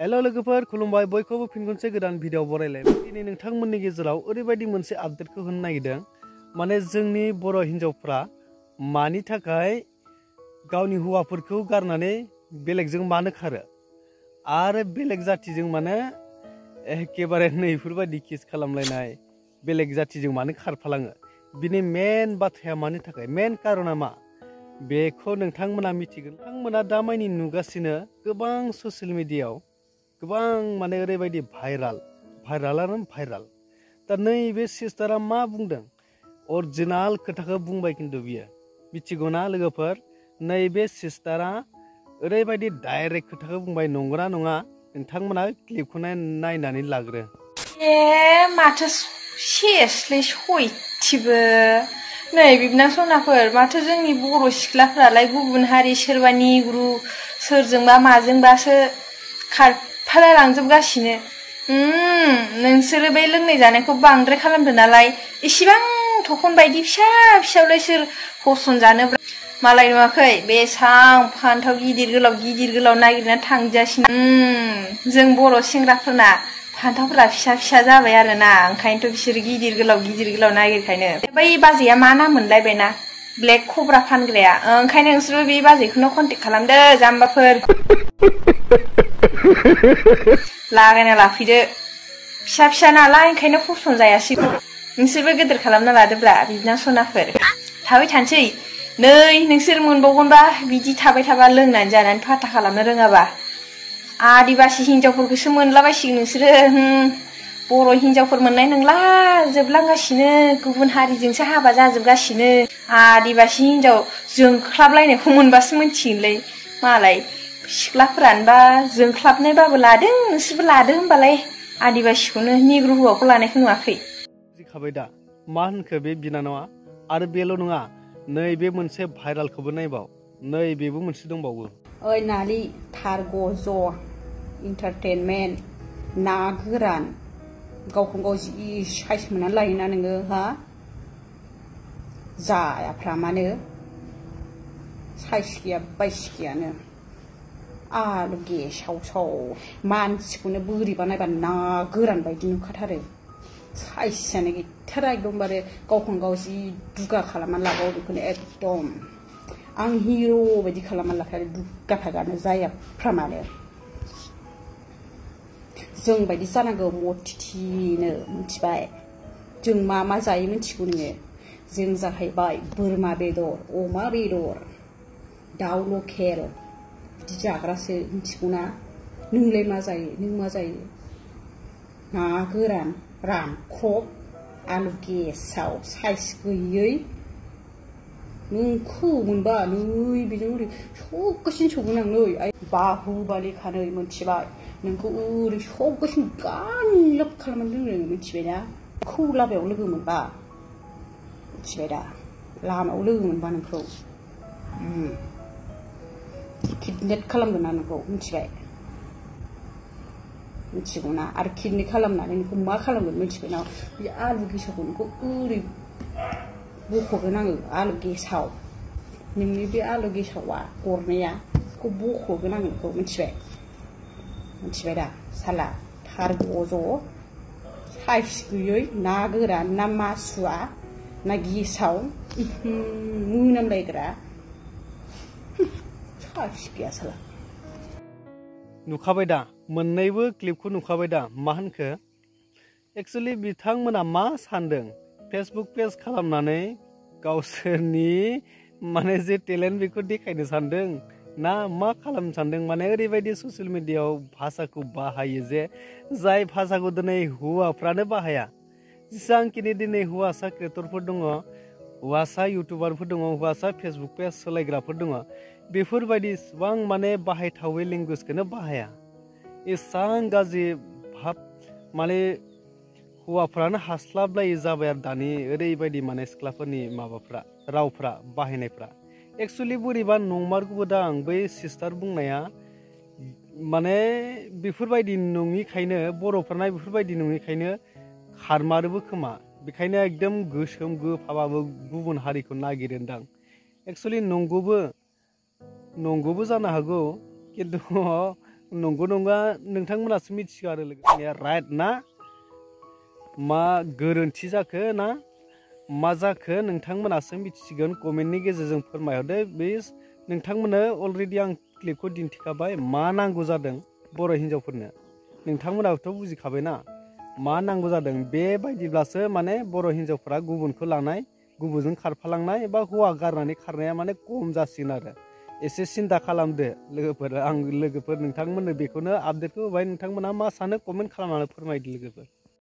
Hello लोगोफोर खुलुमबाय बयखौबो फिन खनसे गोदान भिडिअ बरायलायबाय। दिनै नोंथांमोननि गेजेराव ओरैबायदि मोनसे आपडेटखौ होनो नागिरदों, माने जोंनि बर' हिन्जावफ्रा मानि थाखाय गावनि हौवाफोरखौ गारनानै बेलेगजों मानो खारो आरो बेलेग जातिजों माने एखेबारे नैफोरबायदि किस खालामलायनाय बेलेग जातिजों मानो खारफालाङो, बिनि मेन बाथ्राया मानि थाखाय, मेन कारना मा बेखौ नोंथांमोना मिथिगोन। नोंथांमोना दामानि नुगासिनो गोबां ससियेल मिडियायाव गोबां माने ओरैबायदि भाइरालानो भाइराल। दा नैबे सिस्टारा मा बुंदों, अरिजिनाल खोथाखौ बुंबाय खिन्थु बियो। मिथिगौ ना लोगोफोर, नैबे सिस्टारा ओरैबायदि डाइरेक्ट खोथाखौ बुंबाय, नंगौना नङा नोंथांमोना क्लिपखौ नायनानै लाग्रो। माथो सेसलै सयथिबो नै बिबना सनाफोर, माथो जोंनि बर' सिख्लाफोरालाय गुबुन हारि सोरबा निग्रु सोरजोंबा माजोंबासो खारफाला लांजोबगासिनो। नोंसोरो बे लोंनाय जानायखौ बांद्राय खालामदो नालाय, इसिबां थखन बायदि फिसा फिसायावलाय सोर फसन जानोब्रा। मालाय नुवाखै बेसां फान्थाव गिदिर गोलाव नागिरना थांजासिनो। जों बर' सेंग्राफोरना फान्थावफोरा फिसा फिसा जाबाय आरोना, ओंखायनोथ' बिसोर गिदिर गोलाव नागिरखायनो। बै बाजैया मा नाम मोनलाय बेना, ब्लेक कब्रा फानग्राया, ओंखायनो नोंसोरबो बे बाजैखौनो कन्टेक्ट खालामदो जाम्बाफोर। लागायना लाफैदो, फिसा फिसा नालाय ओंखायनो फसन जायासै। नोंसोरबो गेदेर खालामना लादोब्रा बिबना सनाफोर। थाबाय थानोसै नै नोंसोर मोनबावगोनबा, बिदि थाबाय थाबा लोंनानै जानानै फाथा खालामनो रोङाबा आदिबासि हिनजावफोरखौसो मोनलाबायसिगोन नोंसोरो। बर' हिनजावफोर मोननाय नंला, जोबलांगासिनो, गुबुन हारिजोंसो हाबा जाजोबगासिनो। आदिबासि हिनजाव जोंख्लाबलायनायखौ मोनबासो मिथिगोनलै। मालाय सिख्लाफोरानोबा जोंख्लाबनायबाबो लादों, नोंसोरबो लादो होमबालाय आदिबासिखौनो, निग्रु हौवाखौ लानायखौ नुवाखै। बुजिखाबाय दा मा होनखो बे बिनानावा? आरो बेल' नङा, नैबे मोनसे भाइरालखौबो नायबाव, नैबेबो मोनसे दंबावो। ओइ नालि थारग' ज' इन्टारटेनमेन्ट ना गोरान गावखौनो गाव जि साइज मोननानै लायोना नोङो, हा जायाफ्रा मानो साइज गैया बायस गैयानो। आलु गेसाव मानसिखौनो बोरैबा नायबा ना गोरान बायदि नुखाथारो, साइजआनो गैथारा, एकदमबारे गावखौनो गाव जि दुगा खालामनानै लाबावो बेखौनो एकदम आं हिर' बायदि खालामनानै लाखायो। दुगा फागानो जायाफ्रा मानो, जों बायदि जानांगौ मथिथिनो, मिथिबाय? जों मा जायो मिथिगौ नोङो? जों जाहैबाय बोरमा बेदर, अमा बेदर, दाउ लकेल बिदि जाग्रासो, मिथिगौ ना? नोंलाय मा जायो? नों मा जायो? ना गोरान रानख्रब, आलु गेसाव, साइज गैयै। नोंखौ मोनबा नै बेजों ओरै सौगासिनो सौगोन आं, नै बाहुबालिखानै, मिथिबाय? नोंखौ ओरै सौगासिनो गानलोब खालामनानै दोनो, मिथिबायना? नोंखौ लामायाव लोगो मोनबा, मिथिबाय दा? लामायाव लोगो मोनबा नोंखौ किडनेप खालामगोन ना नोंखौ, मिथिबाय? मिथिगौ ना? आरो किडनेप खालामनानै नोंखौ मा खालामगोन मिथिबाय ना? बे आलु गेसावखौ नोंखौ ओरै बख'गोन आङो, आलु गेसाव, नोंनि बे आलु गेसावा गरनाया बेखौ बख'गोन आं नोंखौ, मिथिबाय? मिथिबाय दा? साला थारग' ज' साइज गैयै ना गोरान ना मासुवा ना गेसाव मोनामलायग्रा, साइज गैया साला। नुखाबाय दा, मोननैबो क्लिपखौ नुखाबाय दा, मा होनखो? एक्सुअलि बिथांमोना मा सानदों, फेसबुक पेज खालामनानै गावसोरनि माने जे टेलेन्ट बेखौ देखायनो सानदों ना मा खालामनो सानदों? माने ओरैबायदि ससियेल मिडियायाव भाषाखौ बाहायो जे जाय भाषाखौ दिनै हौवाफ्रानो बाहाया। जेसेबांखिनि दिनै हौवासा क्रिएटरफोर दङ, हौवासा इउटुबारफोर दङ, हौवासा फेसबुक पेज सालायग्राफोर दङ, बेफोरबायदि इसिबां माने बाहायथावै लेंगुवेजखौनो बाहाया। एसां गाज्रि भाब, माने हौवाफ्रानो हास्लाबलायै जाबाय आरो दानि ओरैबायदि माने सिख्लाफोरनि माबाफ्रा, रावफ्रा बाहायनायफ्रा। एक्सुअलि बोरैबा नंमारगौबो दां बै सिस्टार बुंनाया, माने बेफोरबायदि नङिखायनो, बर'फोरना बेफोरबायदि नङिखायनो खारमारोबो खोमा, बेखायनो एकदम गोसोम गोफाबाबो गुबुन हारिखौ नागिरोदां। एक्सुअलि नंगौबो जानो हागौ, खिन्थु नंगौ नङा नोंथांमोनासो मिथिगौ आरो लोगोनिया राइट ना मा गोरोन्थि जाखो ना मा जाखो नोंथांमोनासो मिथिसिगोन कमेन्टनि गेजेरजों फोरमायहरदो बे नोंथांमोननो अलरेडि आं क्लिपखौ दिन्थिखाबाय मा नांगौ जादों बर' हिन्जावफोरनो नोंथांमोनाबोथ' बुजिखाबायना मा नांगौ जादों बेबायदिब्लासो माने बर' हिन्जावफोरा गुबुनखौ लानाय गुबुनजों खारफालांनाय बा हौवा गारनानै खारनाया माने खम जासिगोन आरो एसे सिन्था खालामदो लोगोफोर आं लोगोफोर नोंथांमोननो बेखौनो आपडेटखौ होबाय नोंथांमोना मा सानो कमेन्ट खालामनानै फोरमायदो लोगोफोर